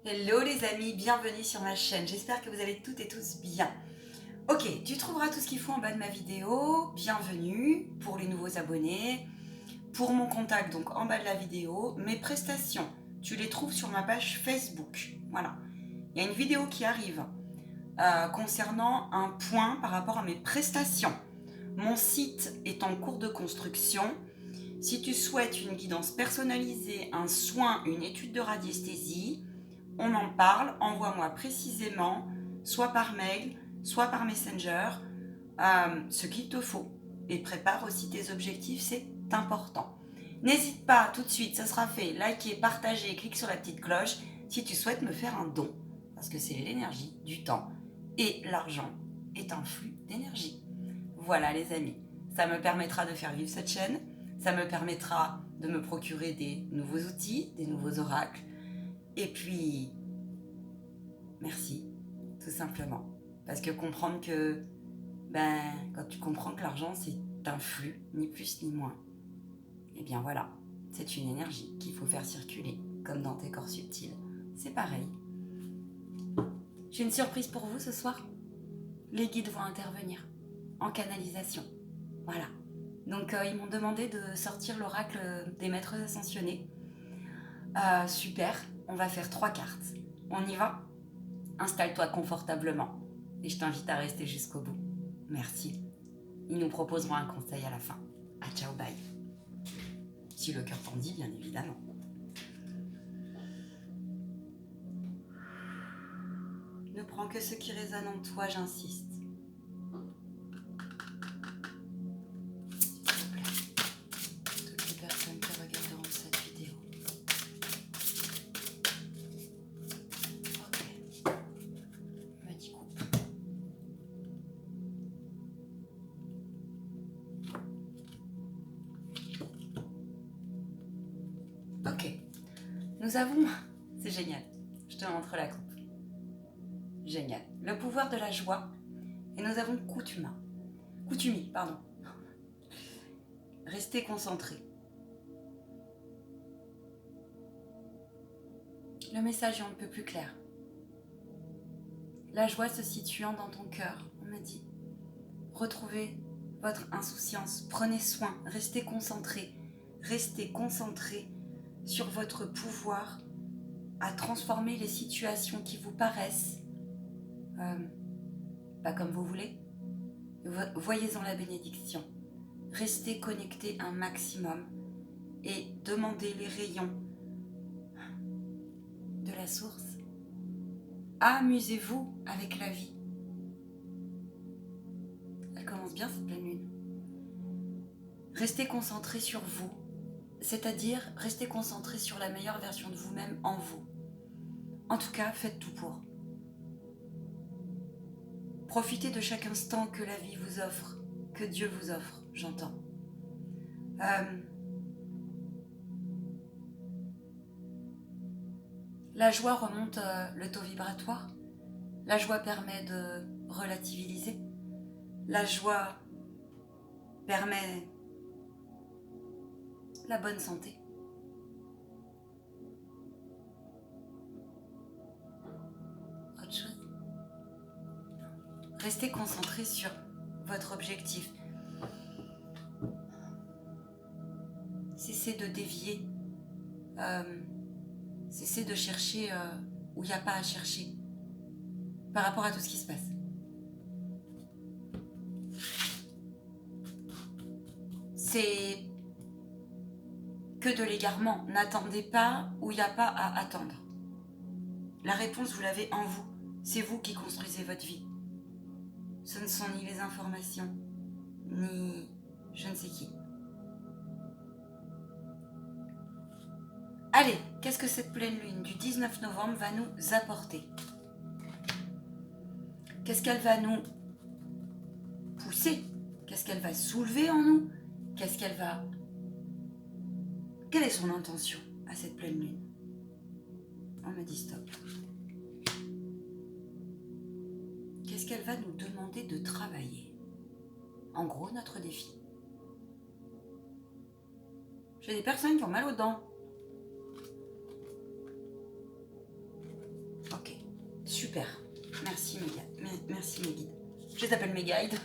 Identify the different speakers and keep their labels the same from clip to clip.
Speaker 1: Hello les amis, bienvenue sur ma chaîne, j'espère que vous allez toutes et tous bien. Ok, tu trouveras tout ce qu'il faut en bas de ma vidéo, bienvenue pour les nouveaux abonnés, pour mon contact donc en bas de la vidéo, mes prestations, tu les trouves sur ma page Facebook, voilà. Il y a une vidéo qui arrive concernant un point par rapport à mes prestations. Mon site est en cours de construction. Si tu souhaites une guidance personnalisée, un soin, une étude de radiesthésie, on en parle, envoie-moi précisément, soit par mail, soit par Messenger, ce qu'il te faut. Et prépare aussi tes objectifs, c'est important. N'hésite pas, tout de suite, ça sera fait, likez, partagez, clique sur la petite cloche si tu souhaites me faire un don. Parce que c'est l'énergie, du temps et l'argent est un flux d'énergie. Voilà les amis, ça me permettra de faire vivre cette chaîne, ça me permettra de me procurer des nouveaux outils, des nouveaux oracles. Et puis, merci, tout simplement. Parce que comprendre que, quand tu comprends que l'argent c'est un flux, ni plus ni moins, et bien voilà, c'est une énergie qu'il faut faire circuler, comme dans tes corps subtils. C'est pareil. J'ai une surprise pour vous ce soir. Les guides vont intervenir en canalisation. Voilà. Donc ils m'ont demandé de sortir l'oracle des maîtres ascensionnés. Super, on va faire 3 cartes. On y va? Installe-toi confortablement et je t'invite à rester jusqu'au bout. Merci. Ils nous proposeront un conseil à la fin. À ciao, bye. Si le cœur t'en dit, bien évidemment. Ne prends que ce qui résonne en toi, j'insiste. S'il te plaît, toutes les personnes qui regarderont cette vidéo. Ok. Me dis coupe. Ok. Nous avons... C'est génial. Je te montre la coupe. Génial. Le pouvoir de la joie. Et nous avons Coutumi, pardon. Restez concentrés. Le message est un peu plus clair. La joie se situant dans ton cœur, on me dit. Retrouvez votre insouciance, prenez soin, restez concentrés sur votre pouvoir à transformer les situations qui vous paraissent pas comme vous voulez. Voyez-en la bénédiction. Restez connectés un maximum et demandez les rayons de la source. Amusez-vous avec la vie. Elle commence bien cette pleine lune. Restez concentrés sur vous, c'est-à-dire restez concentrés sur la meilleure version de vous-même en vous. En tout cas, faites tout pour. Profitez de chaque instant que la vie vous offre, que Dieu vous offre, j'entends. La joie remonte le taux vibratoire. La joie permet de relativiser. La joie permet la bonne santé. Autre chose? Restez concentrés sur votre objectif. Cessez de dévier. Cessez de chercher où il n'y a pas à chercher par rapport à tout ce qui se passe. C'est que de l'égarement. N'attendez pas où il n'y a pas à attendre. La réponse, vous l'avez en vous. C'est vous qui construisez votre vie. Ce ne sont ni les informations, ni je ne sais qui. Allez, qu'est-ce que cette pleine lune du 19 novembre va nous apporter? Qu'est-ce qu'elle va nous pousser? Qu'est-ce qu'elle va soulever en nous? Quelle est son intention à cette pleine lune? On me dit stop. Qu'est-ce qu'elle va nous demander de travailler? En gros, notre défi. J'ai des personnes qui ont mal aux dents. Ok, super. Merci merci mes guides. Je les appelle mes guides.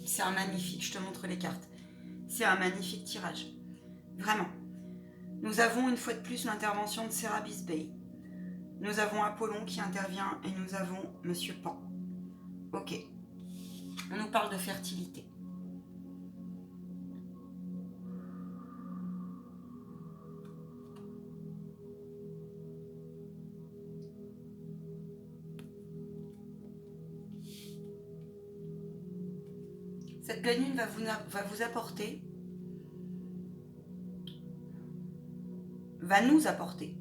Speaker 1: C'est un magnifique, je te montre les cartes. C'est un magnifique tirage. Vraiment. Nous avons une fois de plus l'intervention de Serapis Bey. Nous avons Apollon qui intervient et nous avons Monsieur Pan. Ok. On nous parle de fertilité. Cette pleine lune va vous apporter, va nous apporter,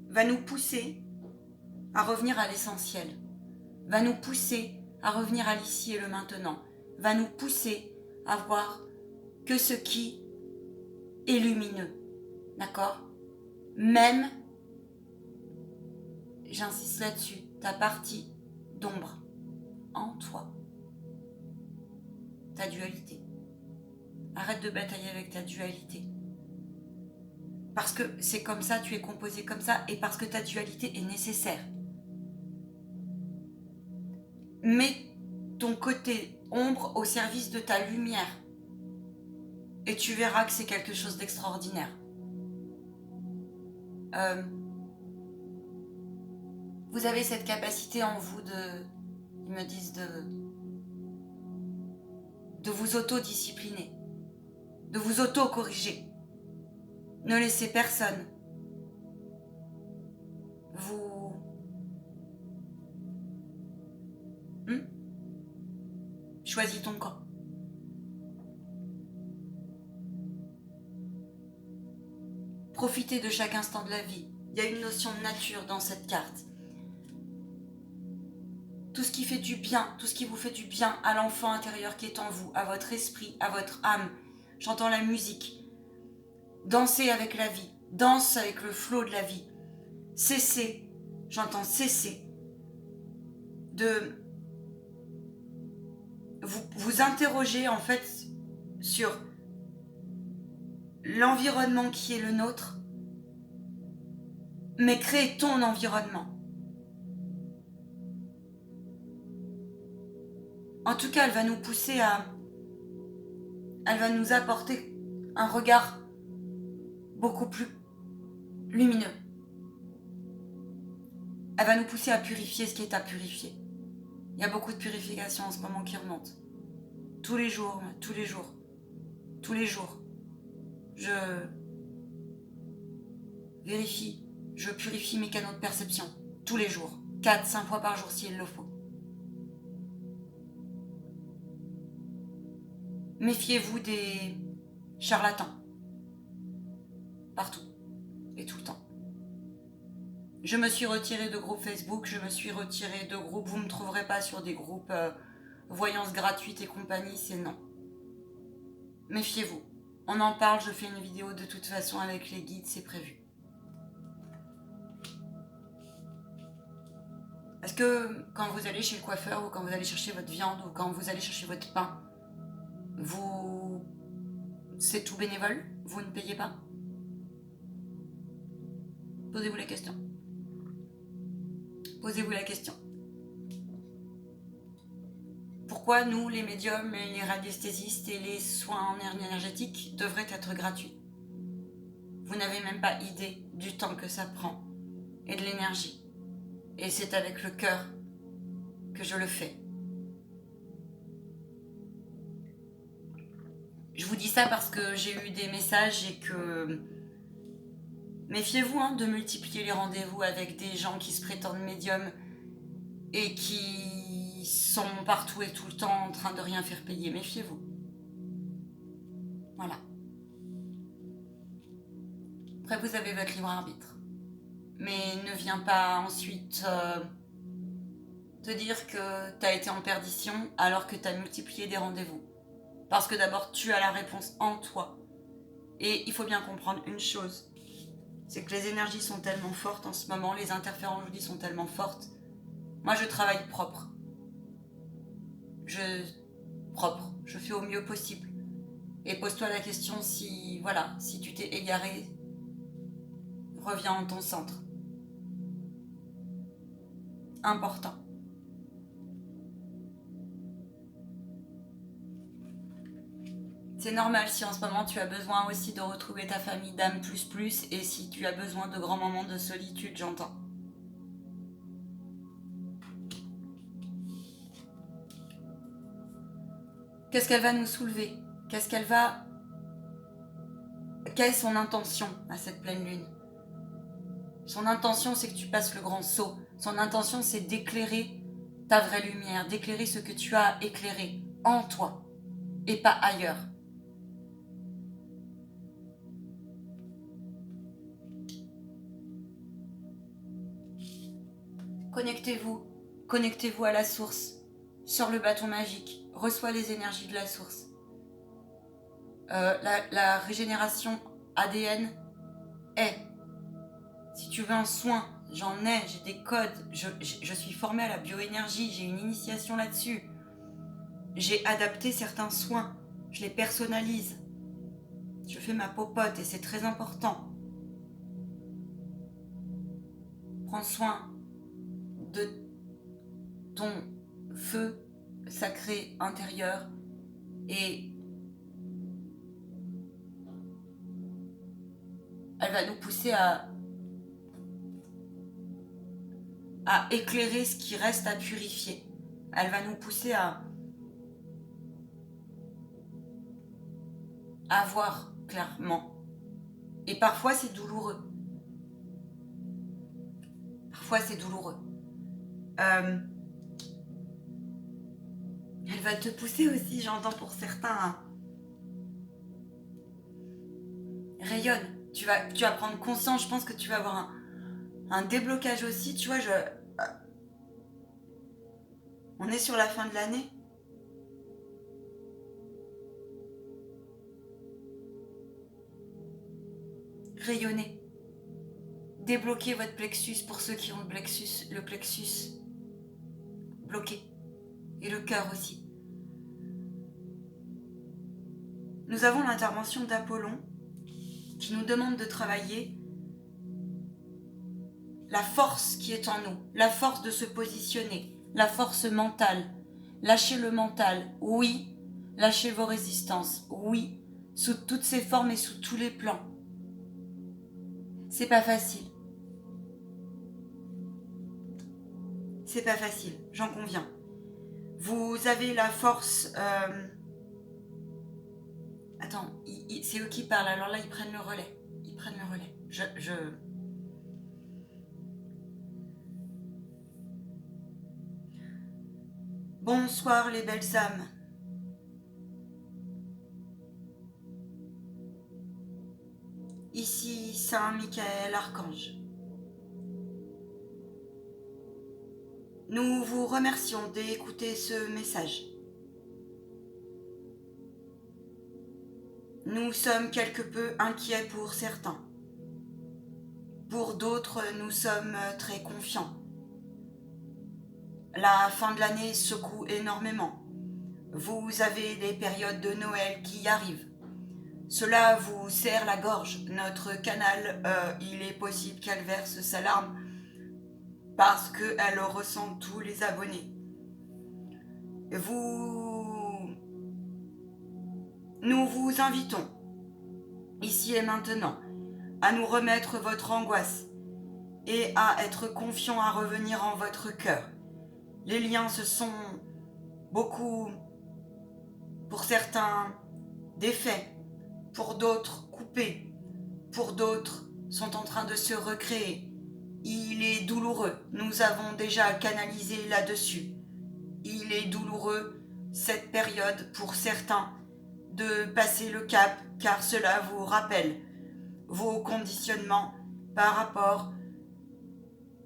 Speaker 1: va nous pousser à revenir à l'essentiel, va nous pousser à revenir à l'ici et le maintenant, va nous pousser à voir que ce qui est lumineux, d'accord? Même, j'insiste là-dessus, ta partie d'ombre en toi, ta dualité. Arrête de batailler avec ta dualité. Parce que c'est comme ça, tu es composé comme ça, et parce que ta dualité est nécessaire. Mets ton côté ombre au service de ta lumière. Et tu verras que c'est quelque chose d'extraordinaire. Vous avez cette capacité en vous ils me disent de vous auto-discipliner, de vous auto-corriger. Ne laissez personne vous... Choisis ton camp. Profitez de chaque instant de la vie. Il y a une notion de nature dans cette carte. Tout ce qui fait du bien, tout ce qui vous fait du bien à l'enfant intérieur qui est en vous, à votre esprit, à votre âme. J'entends la musique. Dansez avec la vie. Danse avec le flot de la vie. Cessez, j'entends cesser de vous interroger en fait sur l'environnement qui est le nôtre, mais créer ton environnement. En tout cas, elle va nous pousser elle va nous apporter un regard beaucoup plus lumineux. Elle va nous pousser à purifier ce qui est à purifier. Il y a beaucoup de purification en ce moment qui remonte. Tous les jours, tous les jours, tous les jours. Je vérifie, je purifie mes canaux de perception. Tous les jours. 4-5 fois par jour s'il le faut. Méfiez-vous des charlatans. Partout. Et tout le temps. Je me suis retirée de groupes Facebook, je me suis retirée de groupes, vous ne me trouverez pas sur des groupes voyances gratuites et compagnie, c'est non. Méfiez-vous. On en parle, je fais une vidéo de toute façon avec les guides, c'est prévu. Est-ce que quand vous allez chez le coiffeur ou quand vous allez chercher votre viande ou quand vous allez chercher votre pain, c'est tout bénévole? Vous ne payez pas? Posez-vous la question. Posez-vous la question. Pourquoi nous, les médiums, les radiesthésistes et les soins en énergétique devraient être gratuits? Vous n'avez même pas idée du temps que ça prend et de l'énergie. Et c'est avec le cœur que je le fais. Je vous dis ça parce que j'ai eu des messages et que... Méfiez-vous de multiplier les rendez-vous avec des gens qui se prétendent médiums et qui sont partout et tout le temps en train de rien faire payer. Méfiez-vous. Voilà. Après, vous avez votre libre arbitre. Mais ne viens pas ensuite te dire que tu as été en perdition alors que tu as multiplié des rendez-vous. Parce que d'abord, tu as la réponse en toi. Et il faut bien comprendre une chose. C'est que les énergies sont tellement fortes en ce moment, les interférences, je vous dis, sont tellement fortes. Moi, je travaille propre. Je fais au mieux possible. Et pose-toi la question si, voilà, si tu t'es égaré, reviens en ton centre. Important. C'est normal si en ce moment tu as besoin aussi de retrouver ta famille d'âme plus et si tu as besoin de grands moments de solitude, j'entends. Qu'est-ce qu'elle va nous soulever? Quelle est son intention à cette pleine lune? Son intention, c'est que tu passes le grand saut. Son intention, c'est d'éclairer ta vraie lumière, d'éclairer ce que tu as éclairé en toi et pas ailleurs. Connectez-vous à la source, sur le bâton magique, reçois les énergies de la source. La régénération ADN est, si tu veux un soin, j'en ai, j'ai des codes, je suis formée à la bioénergie, j'ai une initiation là-dessus. J'ai adapté certains soins, je les personnalise. Je fais ma popote et c'est très important. Prends soin de ton feu sacré intérieur et elle va nous pousser à éclairer ce qui reste à purifier. Elle va nous pousser à voir clairement. Et parfois c'est douloureux. Elle va te pousser aussi, j'entends pour certains, rayonne. Tu vas prendre conscience, je pense que tu vas avoir un déblocage aussi. Tu vois, on est sur la fin de l'année. Rayonnez. Débloquez votre plexus pour ceux qui ont le plexus bloqué. Et le cœur aussi. Nous avons l'intervention d'Apollon qui nous demande de travailler la force qui est en nous, la force de se positionner, la force mentale. Lâchez le mental, oui. Lâchez vos résistances, oui. Sous toutes ses formes et sous tous les plans. C'est pas facile. C'est pas facile, j'en conviens. Vous avez la force... Attends, c'est eux qui parlent, alors là ils prennent le relais. Bonsoir les belles âmes. Ici Saint Michael Archange. Nous vous remercions d'écouter ce message. Nous sommes quelque peu inquiets pour certains. Pour d'autres, nous sommes très confiants. La fin de l'année secoue énormément. Vous avez des périodes de Noël qui arrivent. Cela vous serre la gorge. Notre canal, il est possible qu'elle verse sa larme parce qu'elle ressent tous les abonnés. Nous vous invitons, ici et maintenant, à nous remettre votre angoisse et à être confiants à revenir en votre cœur. Les liens se sont beaucoup, pour certains, défaits, pour d'autres coupés, pour d'autres sont en train de se recréer. Il est douloureux, nous avons déjà canalisé là-dessus. Il est douloureux, cette période, pour certains, de passer le cap, car cela vous rappelle vos conditionnements par rapport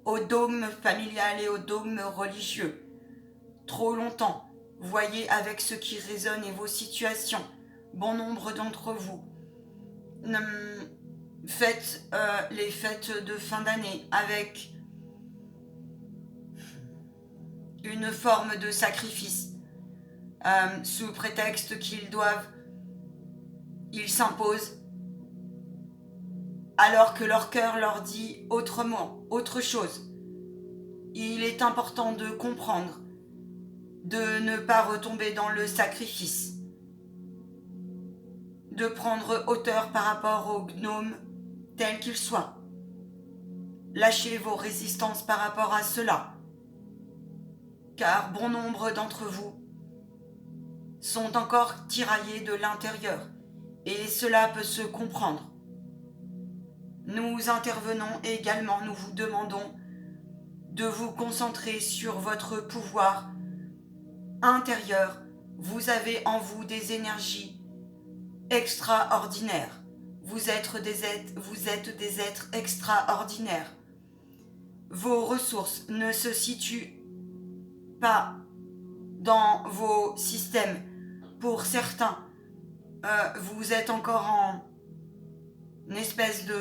Speaker 1: au dogme familial et au dogme religieux. Trop longtemps, voyez avec ce qui résonne et vos situations. Bon nombre d'entre vous Faites les fêtes de fin d'année avec une forme de sacrifice, sous prétexte ils s'imposent, alors que leur cœur leur dit autrement, autre chose. Il est important de comprendre, de ne pas retomber dans le sacrifice, de prendre hauteur par rapport aux gnomes tels qu'ils soient. Lâchez vos résistances par rapport à cela, car bon nombre d'entre vous sont encore tiraillés de l'intérieur, et cela peut se comprendre. Nous intervenons également, nous vous demandons de vous concentrer sur votre pouvoir intérieur. Vous avez en vous des énergies extraordinaires. Vous êtes des êtres extraordinaires. Vos ressources ne se situent pas dans vos systèmes. Pour certains, vous êtes encore en espèce de...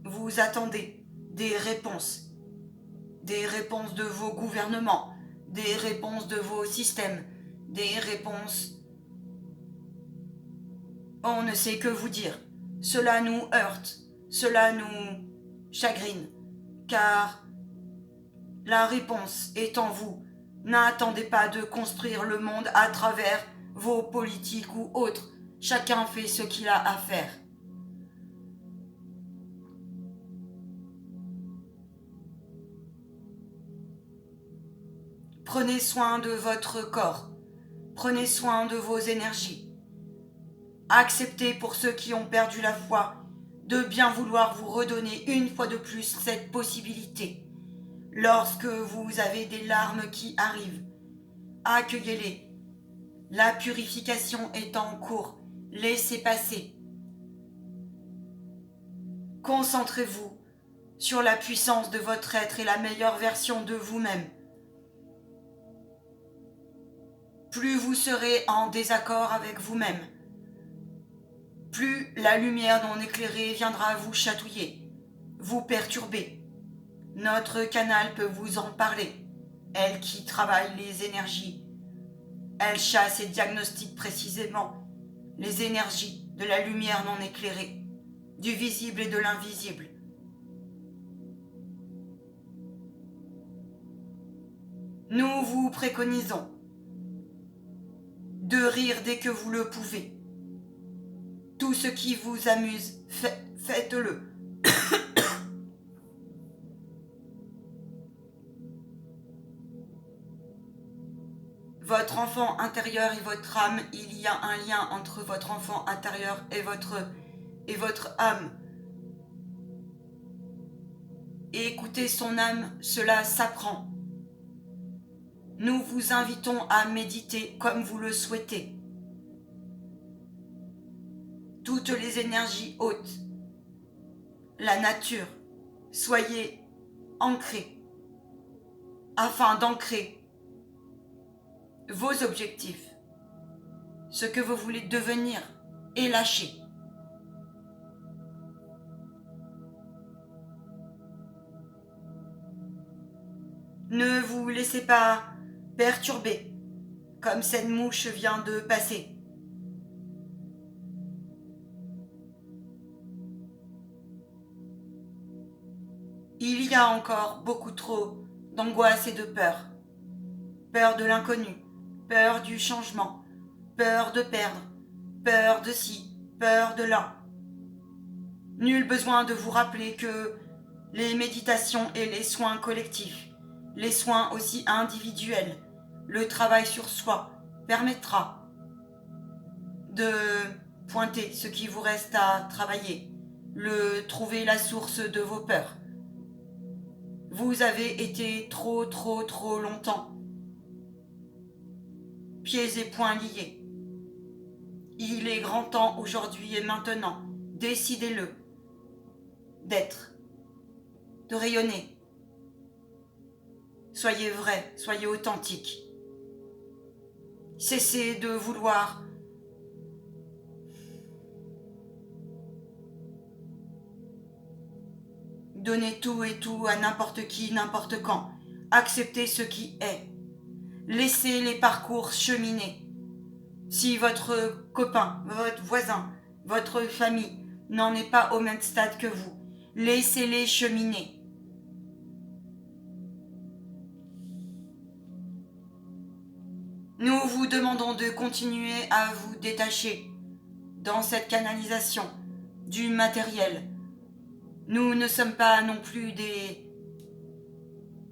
Speaker 1: Vous attendez des réponses de vos gouvernements, des réponses de vos systèmes, des réponses... On ne sait que vous dire. Cela nous heurte, cela nous chagrine, car la réponse est en vous. N'attendez pas de construire le monde à travers vos politiques ou autres. Chacun fait ce qu'il a à faire. Prenez soin de votre corps. Prenez soin de vos énergies. Acceptez pour ceux qui ont perdu la foi de bien vouloir vous redonner une fois de plus cette possibilité. Lorsque vous avez des larmes qui arrivent, accueillez-les. La purification est en cours. Laissez passer. Concentrez-vous sur la puissance de votre être et la meilleure version de vous-même. Plus vous serez en désaccord avec vous-même, plus la lumière non éclairée viendra vous chatouiller, vous perturber. Notre canal peut vous en parler. Elle qui travaille les énergies. Elle chasse et diagnostique précisément les énergies de la lumière non éclairée, du visible et de l'invisible. Nous vous préconisons de rire dès que vous le pouvez. Tout ce qui vous amuse, faites-le. Votre enfant intérieur et votre âme, il y a un lien entre votre enfant intérieur et votre âme. Et écouter son âme, cela s'apprend. Nous vous invitons à méditer comme vous le souhaitez. Toutes les énergies hautes, la nature, soyez ancrés, afin d'ancrer vos objectifs, ce que vous voulez devenir, et lâcher. Ne vous laissez pas perturber, comme cette mouche vient de passer. Il y a encore beaucoup trop d'angoisse et de peur. Peur de l'inconnu, peur du changement, peur de perdre, peur de ci, peur de là. Nul besoin de vous rappeler que les méditations et les soins collectifs, les soins aussi individuels, le travail sur soi permettra de pointer ce qui vous reste à travailler, trouver la source de vos peurs. Vous avez été trop longtemps pieds et poings liés. Il est grand temps aujourd'hui et maintenant, décidez-le, d'être, de rayonner. Soyez vrai, soyez authentique. Cessez de vouloir Donnez tout et tout à n'importe qui, n'importe quand. Acceptez ce qui est. Laissez les parcours cheminer. Si votre copain, votre voisin, votre famille n'en est pas au même stade que vous, laissez-les cheminer. Nous vous demandons de continuer à vous détacher dans cette canalisation du matériel. Nous ne sommes pas non plus des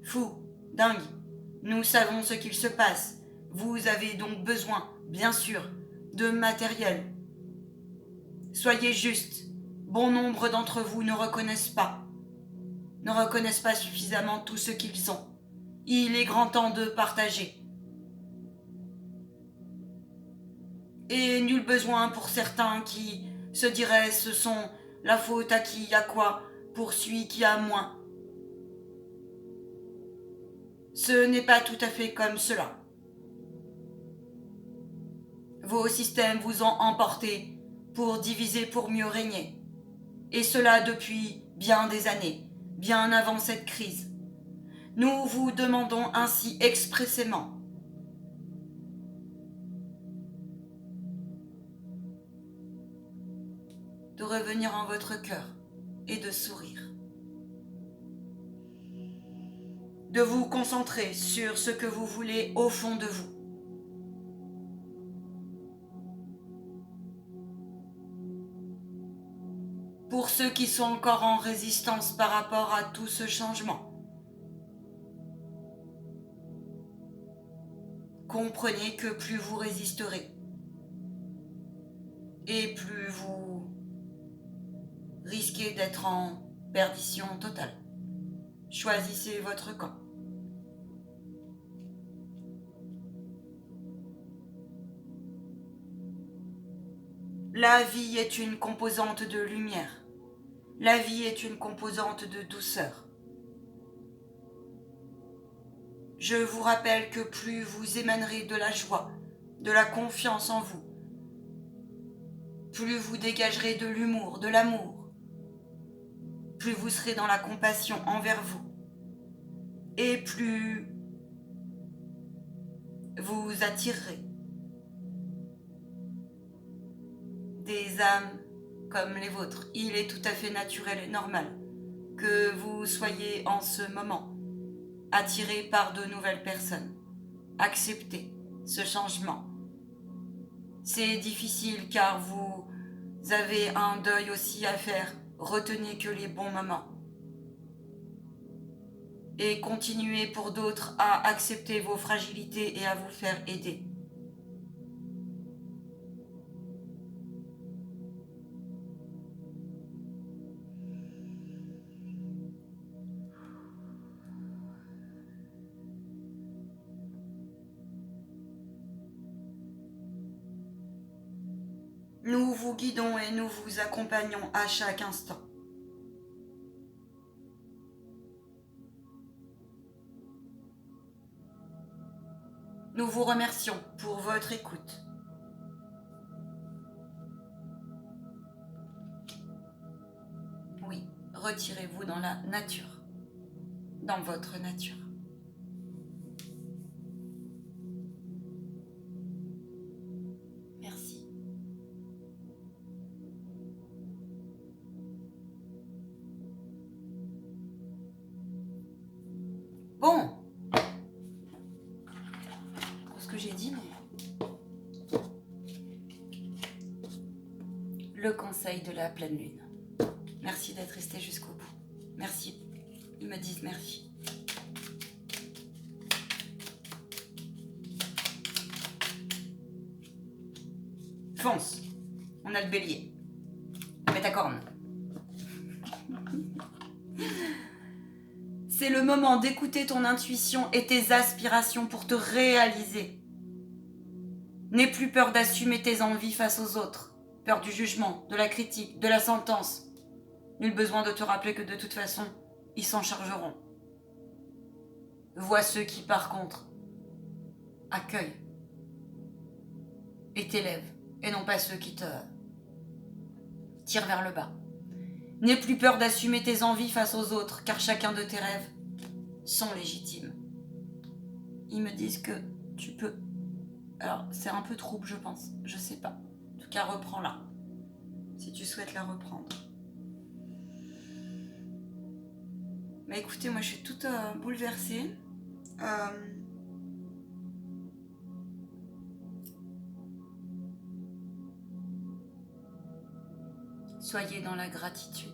Speaker 1: fous, dingues. Nous savons ce qu'il se passe. Vous avez donc besoin, bien sûr, de matériel. Soyez juste. Bon nombre d'entre vous ne reconnaissent pas suffisamment tout ce qu'ils ont. Il est grand temps de partager. Et nul besoin pour certains qui se diraient ce sont la faute à qui a quoi pour celui qui a moins. Ce n'est pas tout à fait comme cela. Vos systèmes vous ont emporté pour diviser pour mieux régner. Et cela depuis bien des années, bien avant cette crise. Nous vous demandons ainsi expressément de revenir en votre cœur et de sourire. De vous concentrer sur ce que vous voulez au fond de vous. Pour ceux qui sont encore en résistance par rapport à tout ce changement, comprenez que plus vous résisterez et plus vous risquez d'être en perdition totale. Choisissez votre camp. La vie est une composante de lumière. La vie est une composante de douceur. Je vous rappelle que plus vous émanerez de la joie, de la confiance en vous, plus vous dégagerez de l'humour, de l'amour, plus vous serez dans la compassion envers vous, et plus vous attirerez des âmes comme les vôtres. Il est tout à fait naturel et normal que vous soyez en ce moment attirés par de nouvelles personnes. Acceptez ce changement. C'est difficile car vous avez un deuil aussi à faire. Retenez que les bons moments. Et continuez pour d'autres à accepter vos fragilités et à vous faire aider. Nous vous guidons et nous vous accompagnons à chaque instant. Nous vous remercions pour votre écoute. Oui, retirez-vous dans la nature, dans votre nature. Merci. Bon, pour ce que j'ai dit, mais le conseil de la pleine lune. Merci d'être resté jusqu'au bout. Merci. Ils me disent merci. Fonce. On a le bélier. Mets ta corne. C'est le moment d'écouter ton intuition et tes aspirations pour te réaliser. N'aie plus peur d'assumer tes envies face aux autres. Peur du jugement, de la critique, de la sentence. Nul besoin de te rappeler que de toute façon, ils s'en chargeront. Vois ceux qui, par contre, accueillent et t'élèvent, et non pas ceux qui te tirent vers le bas. N'aie plus peur d'assumer tes envies face aux autres, car chacun de tes rêves sont légitimes. Ils me disent que tu peux. Alors, c'est un peu trouble, je pense. Je sais pas. En tout cas, reprends-la. Si tu souhaites la reprendre. Mais écoutez, moi, je suis toute bouleversée. Soyez dans la gratitude.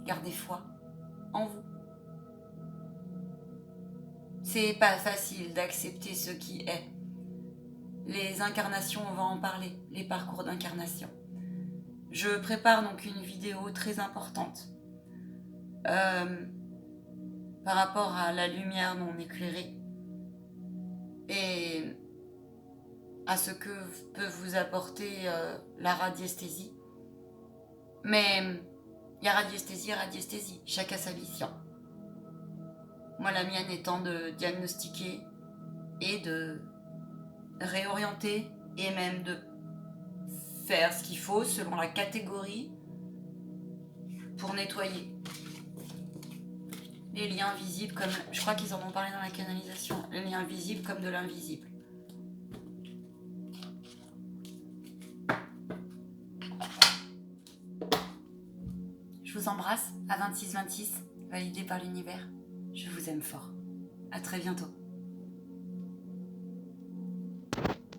Speaker 1: Gardez foi en vous. C'est pas facile d'accepter ce qui est. Les incarnations, on va en parler, les parcours d'incarnation. Je prépare donc une vidéo très importante par rapport à la lumière non éclairée et à ce que peut vous apporter la radiesthésie. Mais il y a radiesthésie et radiesthésie, chacun a sa mission. Moi, la mienne étant de diagnostiquer et de réorienter et même de faire ce qu'il faut selon la catégorie pour nettoyer les liens visibles, comme je crois qu'ils en ont parlé dans la canalisation, les liens visibles comme de l'invisible. Je vous embrasse à 26-26, validé par l'univers. Je vous aime fort. À très bientôt.